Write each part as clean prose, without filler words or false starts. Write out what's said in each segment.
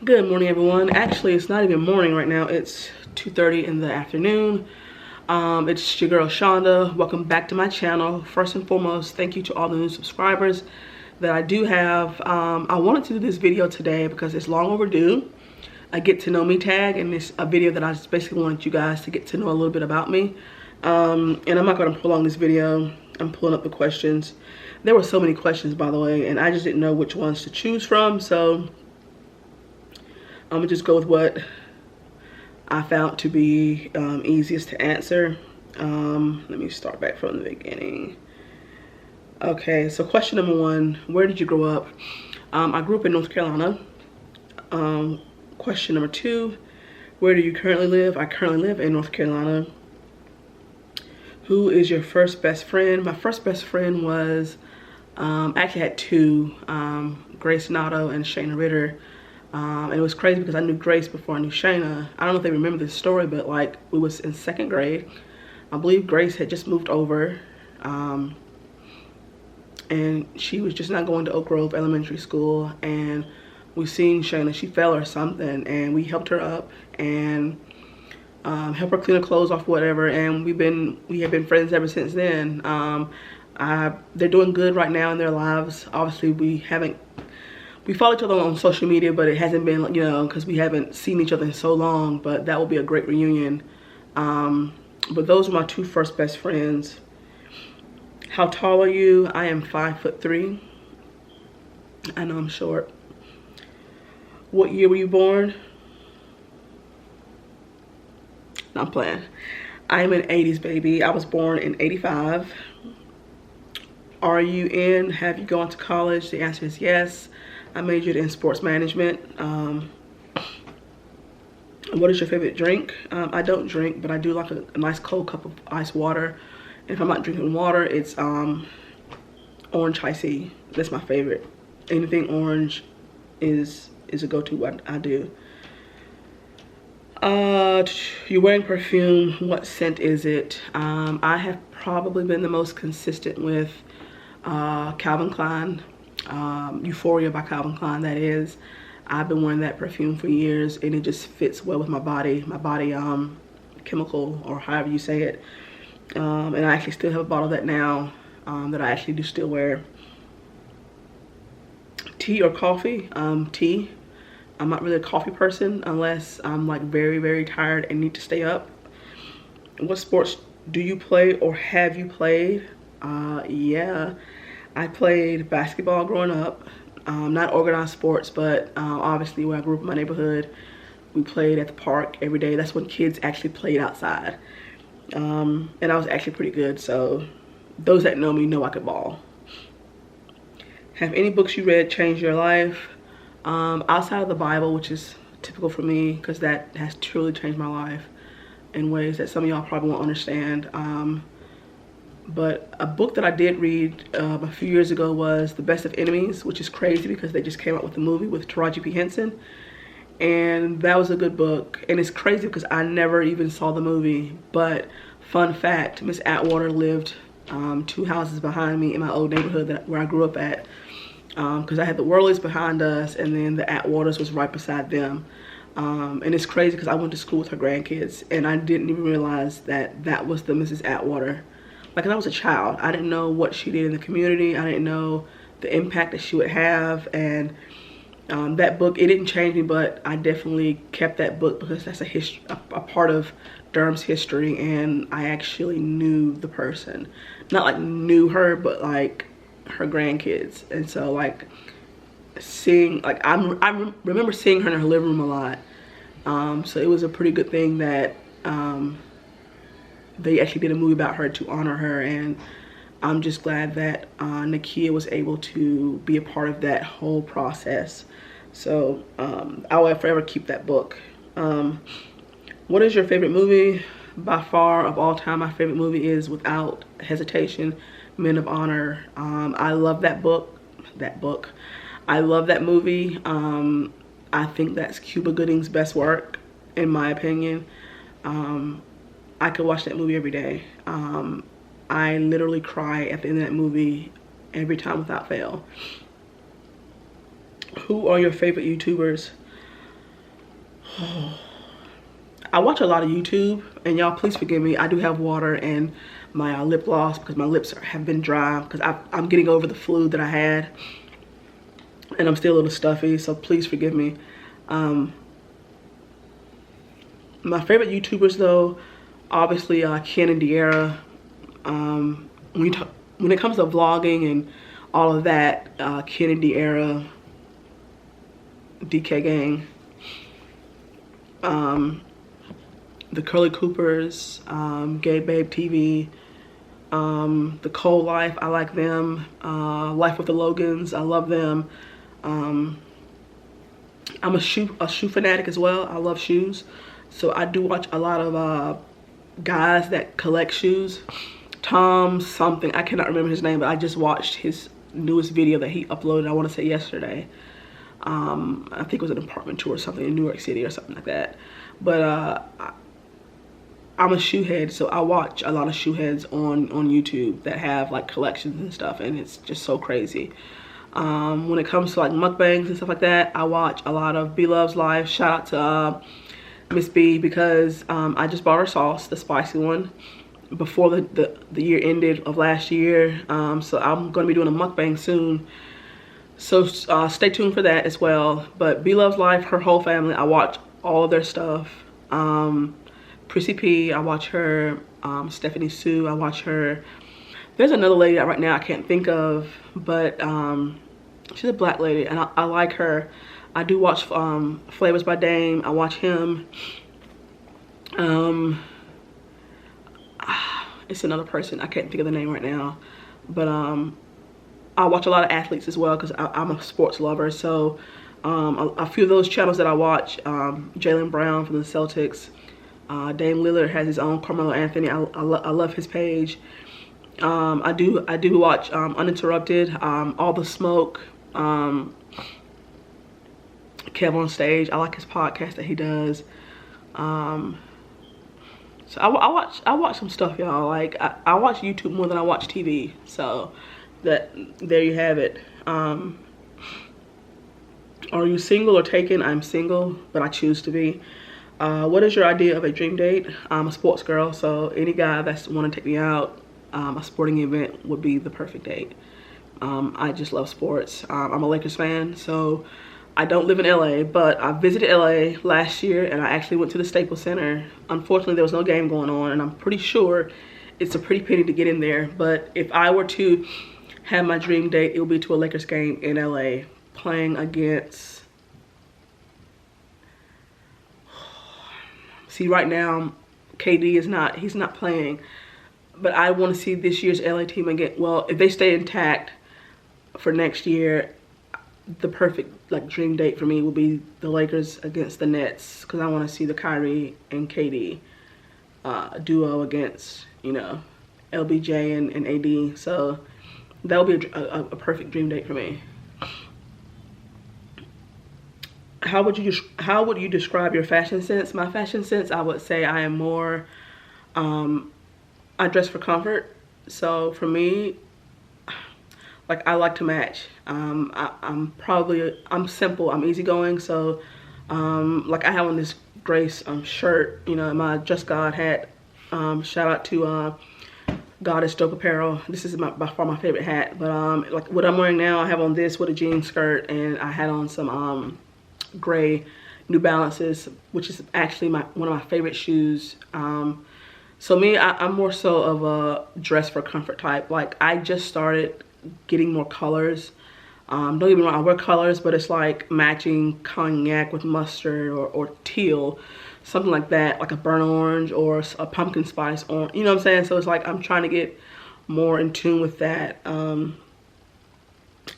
Good morning, everyone. Actually, it's not even morning right now. It's 2:30 in the afternoon. It's your girl Shonda. Welcome back to my channel. First and foremost, thank you to all the new subscribers that I do have. I wanted to do this video today because it's long overdue. A get to know me tag, and it's a video that I just basically wanted you guys to get to know a little bit about me. And I'm not going to prolong this video. I'm pulling up the questions. There were so many questions, by the way, and I just didn't know which ones to choose from, so I'm gonna just go with what I found to be easiest to answer. Let me start back from the beginning. Okay, so question number one, where did you grow up? I grew up in North Carolina. Question number two, where do you currently live? I currently live in North Carolina. Who is your first best friend? My first best friend was, I actually had two, Grace Nato and Shayna Ritter. And it was crazy because I knew Grace before I knew Shayna. I don't know if they remember this story, but like we was in second grade. I believe Grace had just moved over. And she was just not going to Oak Grove Elementary School. And we seen Shayna, she fell or something. And we helped her up and helped her clean her clothes off, whatever. And we have been friends ever since then. They're doing good right now in their lives. Obviously, we follow each other on social media, but it hasn't been, you know, because we haven't seen each other in so long, but that will be a great reunion. But those are my two first best friends. How tall are you? I am 5'3". I know I'm short. What year were you born? No, I'm playing. I'm an 80s baby. I was born in 85. Are you in? Have you gone to college? The answer is yes. I majored in sports management. What is your favorite drink? I don't drink, but I do like a nice cold cup of ice water. And if I'm not drinking water, it's orange iced tea. That's my favorite. Anything orange is a go-to. What I do. You're wearing perfume. What scent is it? I have probably been the most consistent with Calvin Klein. Euphoria by Calvin Klein, that is. I've been wearing that perfume for years, and it just fits well with my body chemical, or however you say it. And I actually still have a bottle of that now, that I actually do still wear. Tea or coffee? Tea. I'm not really a coffee person unless I'm like very, very tired and need to stay up. What sports do you play or have you played? Yeah. I played basketball growing up, not organized sports, but obviously when I grew up in my neighborhood, we played at the park every day. That's when kids actually played outside. And I was actually pretty good, so those that know me know I could ball. Have any books you read changed your life? Outside of the Bible, which is typical for me because that has truly changed my life in ways that some of y'all probably won't understand. But a book that I did read a few years ago was The Best of Enemies, which is crazy because they just came out with the movie with Taraji P. Henson. And that was a good book. And it's crazy because I never even saw the movie. But fun fact, Miss Atwater lived 2 houses behind me in my old neighborhood where I grew up at. Because I had the Worleys behind us, and then the Atwaters was right beside them. And it's crazy because I went to school with her grandkids, and I didn't even realize that that was the Mrs. Atwater. Like, I was a child. I didn't know what she did in the community. I didn't know the impact that she would have. And that book, it didn't change me, but I definitely kept that book because that's a part of Durham's history, and I actually knew the person. Not like knew her, but like her grandkids. And so like seeing, like I remember seeing her in her living room a lot. So it was a pretty good thing that they actually did a movie about her to honor her, and I'm just glad that Nakia was able to be a part of that whole process. So I will forever keep that book. What is your favorite movie? By far of all time, my favorite movie is without hesitation Men of Honor. I love that book. I love that movie. I think that's Cuba Gooding's best work, in my opinion. I could watch that movie every day. I literally cry at the end of that movie every time without fail. Who are your favorite YouTubers? I watch a lot of YouTube, and y'all please forgive me. I do have water and my lip gloss because my lips have been dry because I'm getting over the flu that I had, and I'm still a little stuffy, so please forgive me. My favorite YouTubers though, obviously Ken and De'Ara. When it comes to vlogging and all of that, Ken and De'Ara, DK Gang, the Curly Coopers, Gay Babe TV, the Cole Life, I like them. Life with the Logans, I love them. I'm a shoe fanatic as well. I love shoes, so I do watch a lot of guys that collect shoes. Tom something, I cannot remember his name, but I just watched his newest video that he uploaded, I want to say yesterday. I think it was an apartment tour or something in New York City or something like that. But I'm a shoe head, so I watch a lot of shoe heads on YouTube that have like collections and stuff, and it's just so crazy. When it comes to like mukbangs and stuff like that, I watch a lot of B Love's Life. Shout out to Miss B, because I just bought her sauce, the spicy one, before the year ended of last year. So I'm going to be doing a mukbang soon. So stay tuned for that as well. But B Love's Life, her whole family, I watch all of their stuff. Prissy P, I watch her. Stephanie Sue, I watch her. There's another lady that right now I can't think of, but she's a black lady, and I like her. I do watch Flavors by Dame. I watch him. It's another person, I can't think of the name right now, but I watch a lot of athletes as well because I'm a sports lover. So a few of those channels that I watch, Jaylen Brown from the Celtics, Dame Lillard has his own, Carmelo Anthony, I love his page. I do watch Uninterrupted, All the Smoke, Kev on Stage. I like his podcast that he does. So I watch some stuff, y'all. Like I watch YouTube more than I watch TV. So there you have it. Are you single or taken? I'm single, but I choose to be. What is your idea of a dream date? I'm a sports girl, so any guy that's want to take me out, a sporting event would be the perfect date. I just love sports. I'm a Lakers fan, so I don't live in LA, but I visited LA last year, and I actually went to the Staples Center. Unfortunately, there was no game going on, and I'm pretty sure it's a pretty penny to get in there. But if I were to have my dream date, it would be to a Lakers game in LA, playing against... See, right now, KD he's not playing, but I want to see this year's LA team again. Well, if they stay intact for next year, the perfect like dream date for me will be the Lakers against the Nets, because I want to see the Kyrie and KD duo against, you know, LBJ and AD. So that will be a perfect dream date for me. How would you describe your fashion sense? My fashion sense, I would say I am more, I dress for comfort. So for me, like I like to match. I'm simple, I'm easygoing. So like I have on this gray shirt, you know, my Just God hat. Shout out to Goddess Dope Apparel. This is by far my favorite hat. But like what I'm wearing now, I have on this with a jean skirt, and I had on some gray New Balances, which is actually one of my favorite shoes. So me, I'm more so of a dress for comfort type. Like I just started getting more colors. Don't get me wrong, I wear colors, but it's like matching cognac with mustard or teal, something like that, like a burnt orange or a pumpkin spice orange, you know what I'm saying? So it's like I'm trying to get more in tune with that.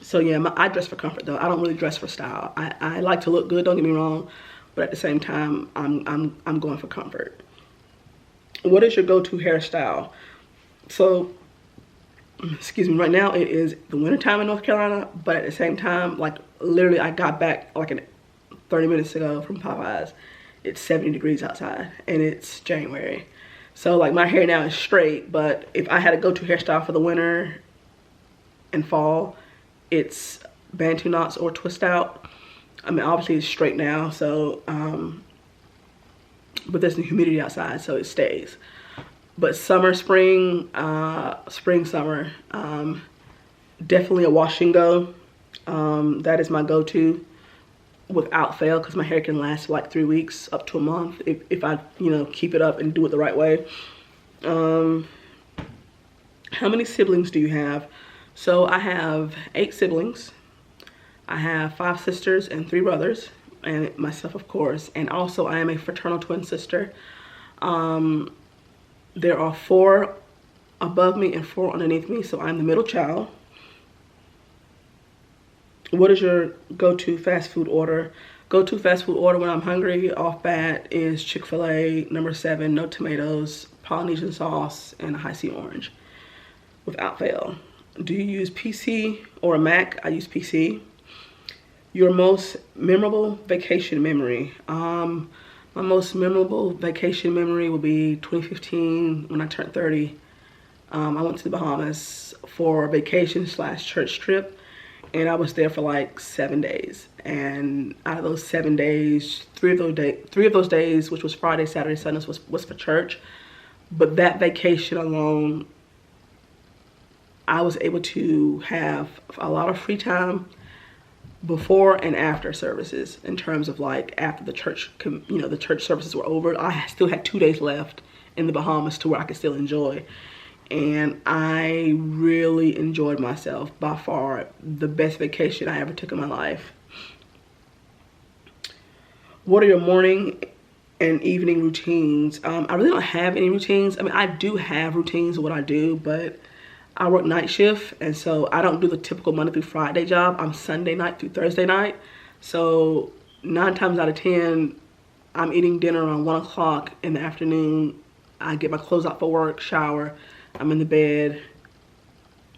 So yeah, I dress for comfort though. I don't really dress for style. I like to look good, don't get me wrong, but at the same time, I'm going for comfort. What is your go-to hairstyle? So, excuse me, right now it is the winter time in North Carolina, but at the same time, like literally I got back like 30 minutes ago from Popeyes. It's 70 degrees outside and it's January. So like my hair now is straight, but if I had a go-to hairstyle for the winter and fall, it's bantu knots or twist out. I mean, obviously it's straight now, so but there's the humidity outside, so it stays. But summer, spring, spring, summer, definitely a wash and go. That is my go-to without fail, because my hair can last for like 3 weeks up to a month if I, you know, keep it up and do it the right way. How many siblings do you have? So I have 8 siblings. I have 5 sisters and 3 brothers, and myself, of course. And also I am a fraternal twin sister. There are 4 above me and 4 underneath me, so I'm the middle child. What is your go-to fast food order? Go-to fast food order when I'm hungry off bat is Chick-fil-A, number 7, no tomatoes, Polynesian sauce, and a high C orange, without fail. Do you use PC or a Mac? I use PC. Your most memorable vacation memory? My most memorable vacation memory will be 2015 when I turned 30. I went to the Bahamas for a vacation / church trip. And I was there for like 7 days. And out of those 7 days, 3 of those days, which was Friday, Saturday, Sunday, was for church. But that vacation alone, I was able to have a lot of free time before and after services, in terms of like after the church, you know, the church services were over. I still had 2 days left in the Bahamas to where I could still enjoy. And I really enjoyed myself. By far the best vacation I ever took in my life. What are your morning and evening routines? I really don't have any routines. I mean, I do have routines of what I do, but I work night shift, and so I don't do the typical Monday through Friday job. I'm Sunday night through Thursday night. So 9 times out of 10, I'm eating dinner around 1 o'clock in the afternoon. I get my clothes out for work, shower, I'm in the bed,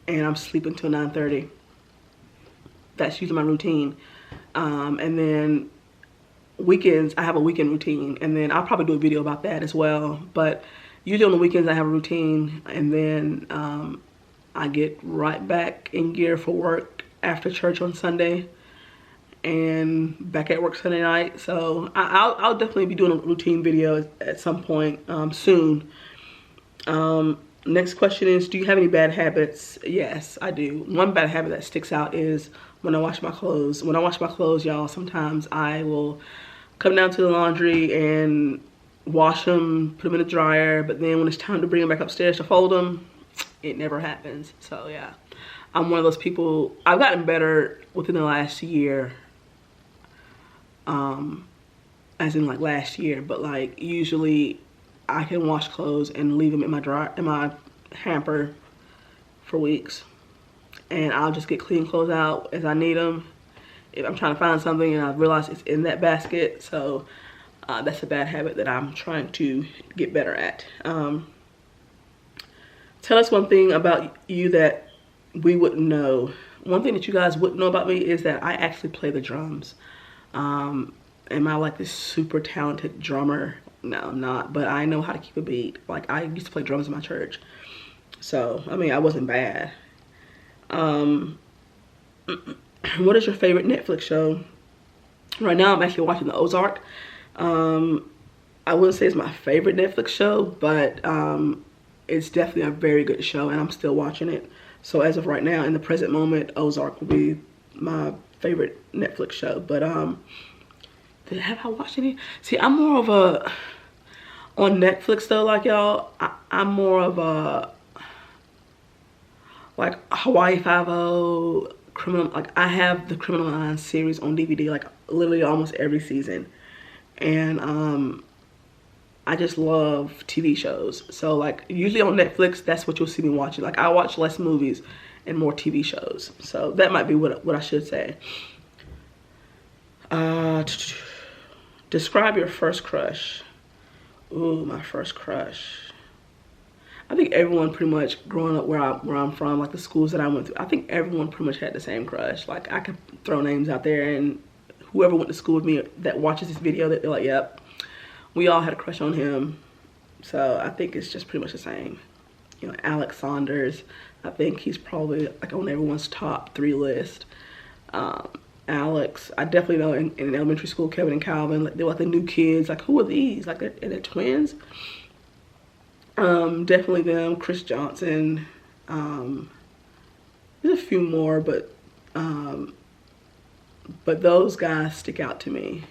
and I'm sleeping till 9:30. That's usually my routine. And then weekends, I have a weekend routine, and then I'll probably do a video about that as well. But usually on the weekends I have a routine, and then I get right back in gear for work after church on Sunday, and back at work Sunday night. So I'll definitely be doing a routine video at some point soon. Next question is, do you have any bad habits? Yes, I do. One bad habit that sticks out is when I wash my clothes. When I wash my clothes, y'all, sometimes I will come down to the laundry and wash them, put them in the dryer, but then when it's time to bring them back upstairs to fold them, it never happens. So yeah, I'm one of those people. I've gotten better within the last year, as in like last year, but like usually I can wash clothes and leave them in my hamper for weeks, and I'll just get clean clothes out as I need them. If I'm trying to find something and I realize it's in that basket, so that's a bad habit that I'm trying to get better at. Tell us one thing about you that we wouldn't know. One thing that you guys wouldn't know about me is that I actually play the drums. Am I like this super talented drummer? No, I'm not, but I know how to keep a beat. Like, I used to play drums in my church, so I mean, I wasn't bad. What is your favorite Netflix show? Right now I'm actually watching The Ozark. I wouldn't say it's my favorite Netflix show, but it's definitely a very good show, and I'm still watching it. So as of right now, in the present moment, Ozark will be my favorite Netflix show. But have I watched any? See, I'm more of a, on Netflix though, like y'all, I'm more of a, like Hawaii Five-0, Criminal, like I have the Criminal Minds series on DVD, like literally almost every season. And I just love TV shows. So like usually on Netflix, that's what you'll see me watching. Like I watch less movies and more TV shows. So that might be what I should say. Describe your first crush. Ooh, my first crush. I think everyone pretty much growing up where I'm from, like the schools that I went through, I think everyone pretty much had the same crush. Like I could throw names out there, and whoever went to school with me that watches this video, they're like, yep, we all had a crush on him. So I think it's just pretty much the same. You know, Alex Saunders, I think he's probably like on everyone's top 3 list. Alex. I definitely know in elementary school, Kevin and Calvin, like, they were like the new kids. Like, who are these? Like, they're twins. Definitely them. Chris Johnson. There's a few more, but those guys stick out to me.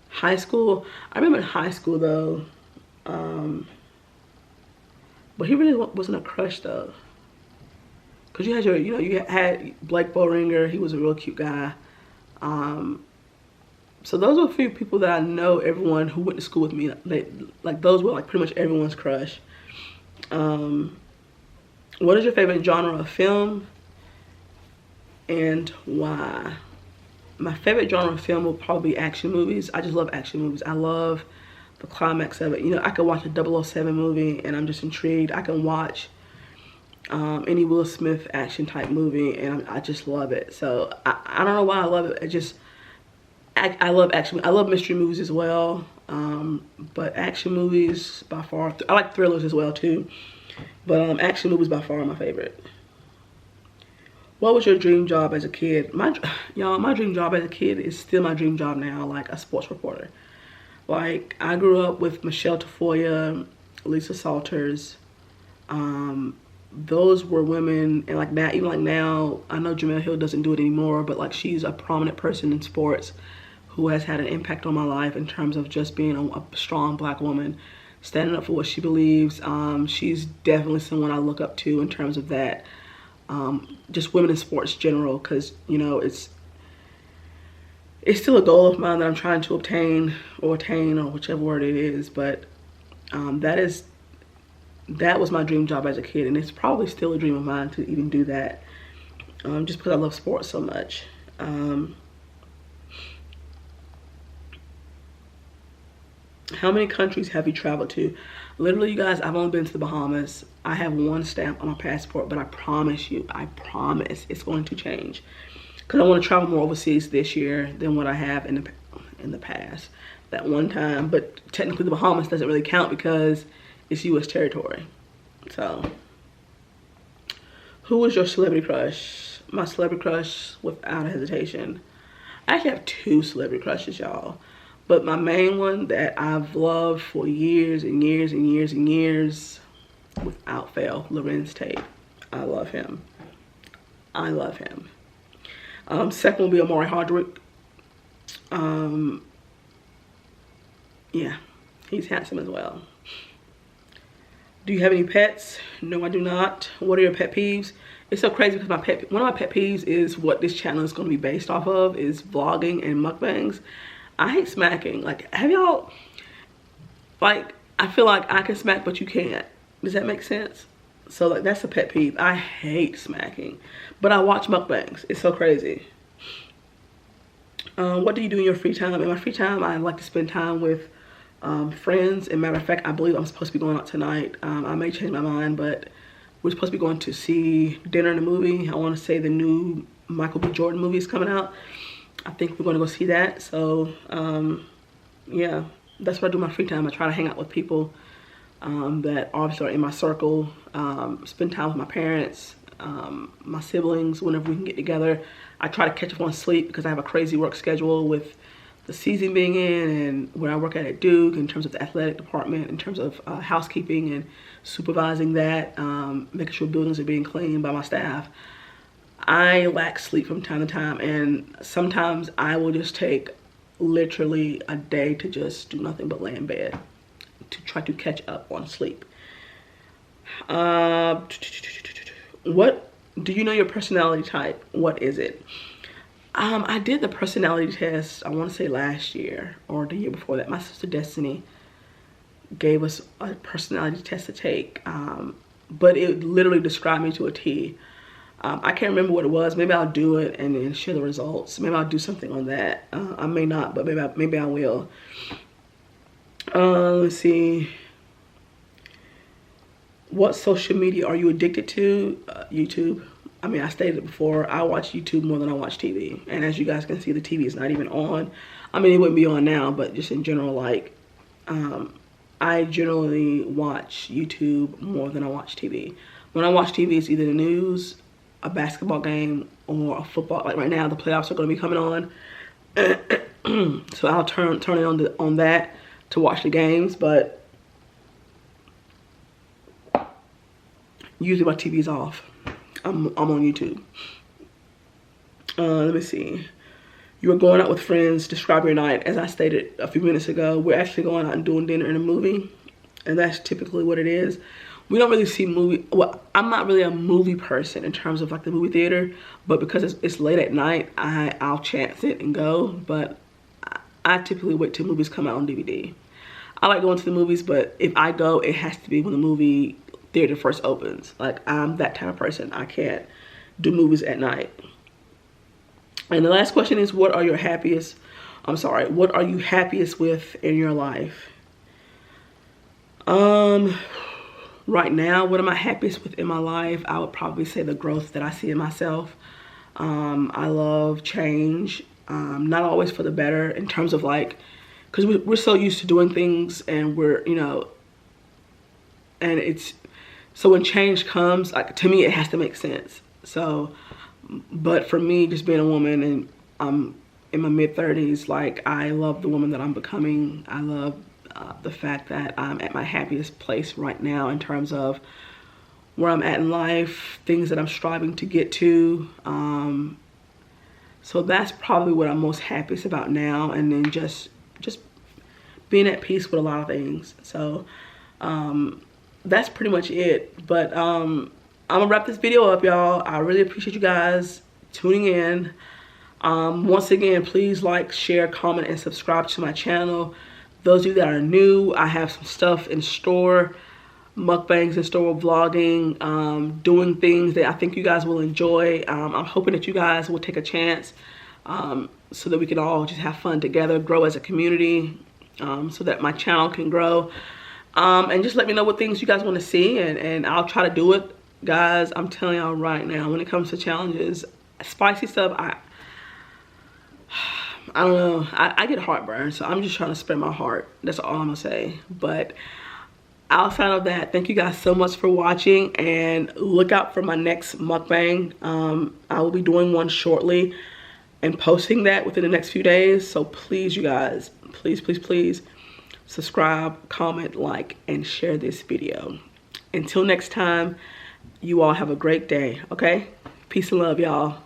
High school, I remember in high school though, but he really wasn't a crush though. Cause you had you had Blake Bowringer. He was a real cute guy. So those are a few people that I know. Everyone who went to school with me, like those were like pretty much everyone's crush. What is your favorite genre of film and why? My favorite genre of film will probably be action movies. I just love action movies. I love the climax of it. You know, I could watch a 007 movie and I'm just intrigued. I can watch any Will Smith action type movie and I just love it. So I don't know why I love it. I love action. I love mystery movies as well. But action movies by far. I like thrillers as well too. But action movies by far are my favorite. What was your dream job as a kid? My dream job as a kid is still my dream job now, like a sports reporter. Like, I grew up with Michelle Tafoya, Lisa Salters. Those were women, and like that, even like now, I know Jamel Hill doesn't do it anymore, but like she's a prominent person in sports who has had an impact on my life in terms of just being a strong black woman, standing up for what she believes. She's definitely someone I look up to in terms of that. Just women in sports general, because you know it's still a goal of mine that I'm trying to obtain or attain, or whichever word it is. But that was my dream job as a kid, and it's probably still a dream of mine to even do that, just because I love sports so much. How many countries have you traveled to? Literally, you guys, I've only been to the Bahamas. I have one stamp on my passport, but I promise you, I promise it's going to change. Because I want to travel more overseas this year than what I have in the past. That one time, but technically the Bahamas doesn't really count because it's U.S. territory. So, who was your celebrity crush? My celebrity crush, without hesitation. I actually have two celebrity crushes, y'all. But my main one that I've loved for years and years and years and years, without fail, Lorenz Tate. I love him. I love him. Second will be Amari Hardwick. Yeah, he's handsome as well. Do you have any pets? No, I do not. What are your pet peeves? It's so crazy because one of my pet peeves is what this channel is going to be based off of, is vlogging and mukbangs. I hate smacking. Like, have y'all, like, I feel like I can smack, but you can't. Does that make sense? So, like, that's a pet peeve. I hate smacking. But I watch mukbangs. It's so crazy. What do you do in your free time? In my free time, I like to spend time with friends. As a matter of fact, I believe I'm supposed to be going out tonight. I may change my mind, but we're supposed to be going to see dinner and a movie. I want to say the new Michael B. Jordan movie is coming out. I think we're going to go see that. So, yeah, that's what I do in my free time. I try to hang out with people that obviously are in my circle, spend time with my parents, my siblings, whenever we can get together. I try to catch up on sleep because I have a crazy work schedule with the season being in and where I work at Duke in terms of the athletic department, in terms of housekeeping and supervising that, making sure buildings are being cleaned by my staff. I lack sleep from time to time, and sometimes I will just take literally a day to just do nothing but lay in bed to try to catch up on sleep. What do you know your personality type? What is it? I did the personality test, I want to say last year or the year before that. My sister Destiny gave us a personality test to take, but it literally described me to a T. I can't remember what it was. Maybe I'll do it and then share the results. Maybe I'll do something on that. I may not, but maybe I will. Let's see. What social media are you addicted to? YouTube. I mean, I stated it before. I watch YouTube more than I watch TV. And as you guys can see, the TV is not even on. I mean, it wouldn't be on now, but just in general, like, I generally watch YouTube more than I watch TV. When I watch TV, it's either the news, a basketball game or a football. Like right now, the playoffs are going to be coming on. So I'll turn it on that to watch the games, but usually my TV's off. I'm on YouTube. Let me see. You were going out with friends. Describe your night. As I stated a few minutes ago, we're actually going out and doing dinner and a movie, and that's typically what it is. We don't really see movie. Well, I'm not really a movie person in terms of like the movie theater, but because it's late at night, I'll chance it and go. But I typically wait till movies come out on DVD. I like going to the movies, but if I go, it has to be when the movie theater first opens. Like, I'm that type of person. I can't do movies at night. And the last question is, what are you happiest with in your life? Right now, what am I happiest with in my life? I would probably say the growth that I see in myself. I love change, not always for the better in terms of like, because we're so used to doing things and we're, you know, and it's, so when change comes, like to me, it has to make sense. So, but for me, just being a woman and I'm in my mid-30s, like I love the woman that I'm becoming. I love the fact that I'm at my happiest place right now in terms of where I'm at in life, things that I'm striving to get to. So that's probably what I'm most happiest about now, and then just being at peace with a lot of things. So that's pretty much it. But I'm gonna wrap this video up, y'all. I really appreciate you guys tuning in. Once again, please like, share, comment, and subscribe to my channel. Those of you that are new, I have some stuff in store, mukbangs in store, vlogging, doing things that I think you guys will enjoy. I'm hoping that you guys will take a chance so that we can all just have fun together, grow as a community, so that my channel can grow. And just let me know what things you guys want to see, and I'll try to do it. Guys, I'm telling y'all right now, when it comes to challenges, spicy stuff, I don't know. I get heartburn, so I'm just trying to spare my heart. That's all I'm gonna say. But outside of that, thank you guys so much for watching, and look out for my next mukbang. I will be doing one shortly and posting that within the next few days. So please, you guys, please subscribe, comment, like, and share this video. Until next time, you all have a great day, okay? Peace and love, y'all.